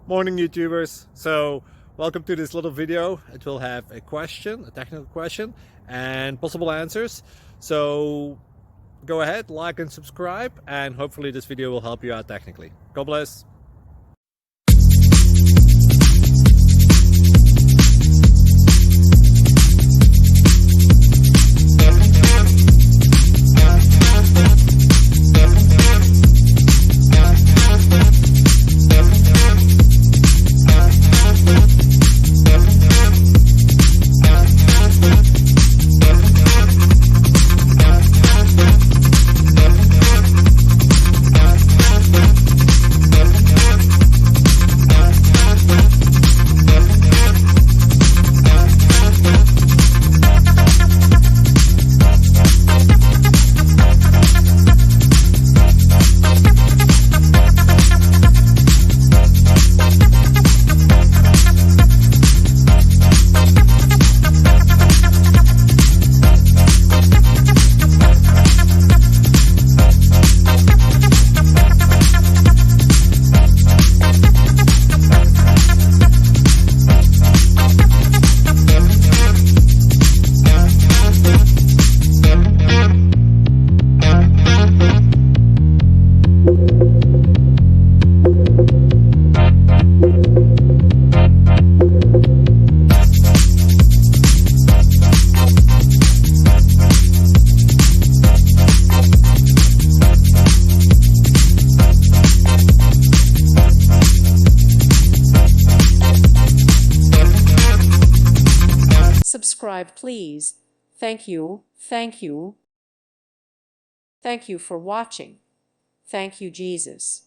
Morning YouTubers. So welcome to this little video. It will have a question, a technical question, and possible answers. So go ahead, like and subscribe, and hopefully this video will help you out technically. God bless. Subscribe, please. Thank you. Thank you. Thank you for watching. Thank you, Jesus.